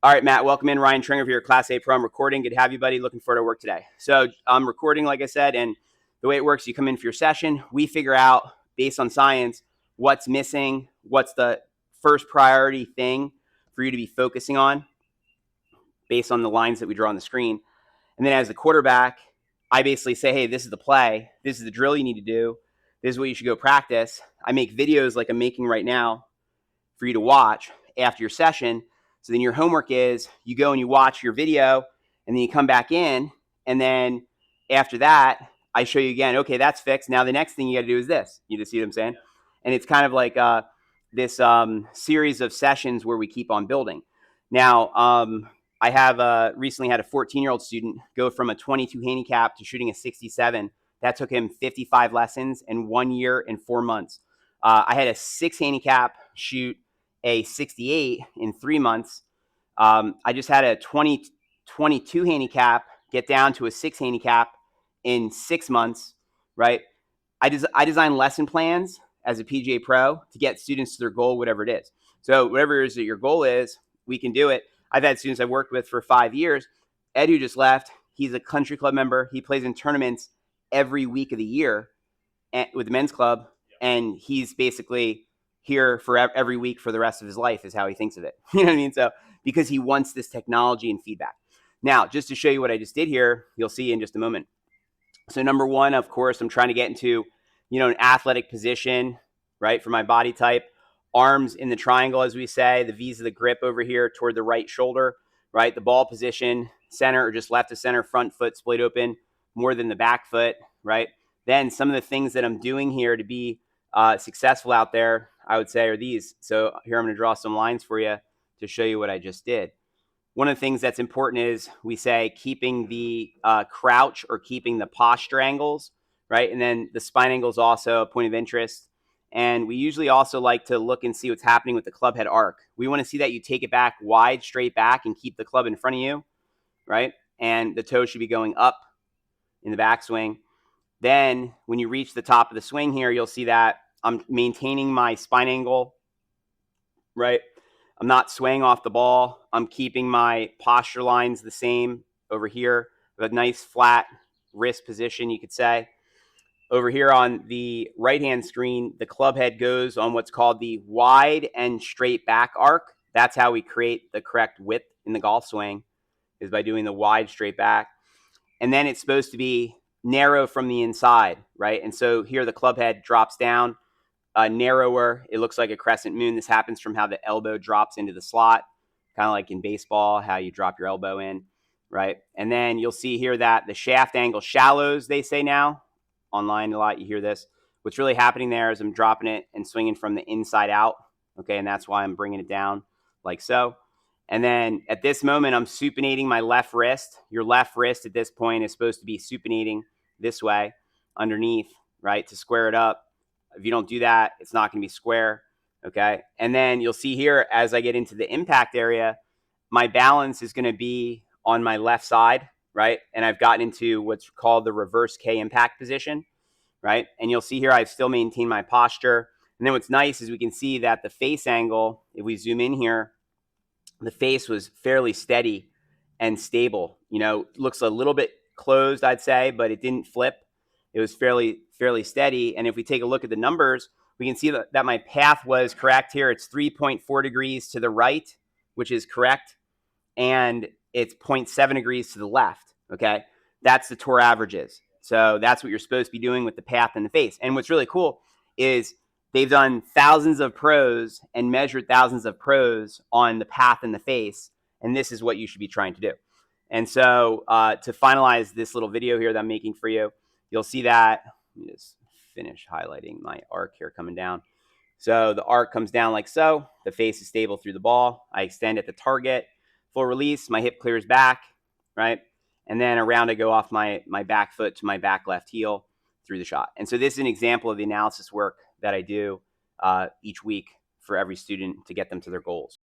All right, Matt, welcome in. Ryan Trengrove here, Class A Pro. I'm recording. Good to have you, buddy. Looking forward to work today. So I'm recording, like I said, and the way it works, you come in for your session. We figure out, based on science, what's missing, what's the first priority thing for you to be focusing on based on the lines that we draw on the screen. And then as the quarterback, I basically say, hey, this is the play. This is the drill you need to do. This is what you should go practice. I make videos like I'm making right now for you to watch after your session. So then your homework is you go and you watch your video and then you come back in. And then after that, I show you again, okay, that's fixed. Now the next thing you got to do is this. You just see what I'm saying? And it's kind of like this series of sessions where we keep on building. Now, I have recently had a 14-year-old student go from a 22 handicap to shooting a 67. That took him 55 lessons in 1 year and 4 months. I had a 6 handicap shoot a 68 in 3 months. I just had a 22 handicap get down to a 6 handicap in 6 months, right? I design lesson plans as a PGA pro to get students to their goal, whatever it is. So whatever it is that your goal is, we can do it. I've had students I've worked with for 5 years. Ed, who just left, he's a country club member. He plays in tournaments every week of the year with the men's club, and he's basically here for every week for the rest of his life is how he thinks of it. You know what I mean? So because he wants this technology and feedback. Now, just to show you what I just did here, you'll see in just a moment. So number one, of course, I'm trying to get into, an athletic position, right, for my body type. Arms in the triangle, as we say. The V's of the grip over here toward the right shoulder, right? The ball position, center or just left of center, front foot split open more than the back foot, right? Then some of the things that I'm doing here to be successful out there, I would say, are these. So here I'm going to draw some lines for you to show you what I just did. One of the things that's important is we say keeping the crouch or keeping the posture angles, right? And then the spine angle is also a point of interest. And we usually also like to look and see what's happening with the club head arc. We want to see that you take it back wide, straight back, and keep the club in front of you, right? And the toe should be going up in the backswing. Then when you reach the top of the swing here, you'll see that I'm maintaining my spine angle, right? I'm not swaying off the ball. I'm keeping my posture lines the same over here. A nice flat wrist position, you could say. Over here on the right-hand screen, the club head goes on what's called the wide and straight back arc. That's how we create the correct width in the golf swing, is by doing the wide straight back. And then it's supposed to be narrow from the inside, right? And so here the club head drops down narrower. It looks like a crescent moon. This happens from how the elbow drops into the slot, kind of like in baseball, how you drop your elbow in, right? And then you'll see here that the shaft angle shallows, they say now. Online a lot, you hear this. What's really happening there is I'm dropping it and swinging from the inside out, okay? And that's why I'm bringing it down like so. And then at this moment, I'm supinating my left wrist. Your left wrist at this point is supposed to be supinating this way underneath, right, to square it up. If you don't do that, it's not going to be square, okay? And then you'll see here, as I get into the impact area, my balance is going to be on my left side, right? And I've gotten into what's called the reverse K impact position, right? And you'll see here I've still maintained my posture. And then what's nice is we can see that the face angle, if we zoom in here, the face was fairly steady and stable. Looks a little bit closed, I'd say, but it didn't flip. It was fairly steady. And if we take a look at the numbers, we can see that my path was correct here. It's 3.4 degrees to the right, which is correct. And it's 0.7 degrees to the left, okay? That's the tour averages. So that's what you're supposed to be doing with the path and the face. And what's really cool is they've done thousands of pros and measured thousands of pros on the path and the face. And this is what you should be trying to do. And so to finalize this little video here that I'm making for you, you'll see that, let me just finish highlighting my arc here coming down. So the arc comes down like so. The face is stable through the ball. I extend at the target. Full release, my hip clears back, right? And then around I go off my back foot to my back left heel through the shot. And so this is an example of the analysis work that I do each week for every student to get them to their goals.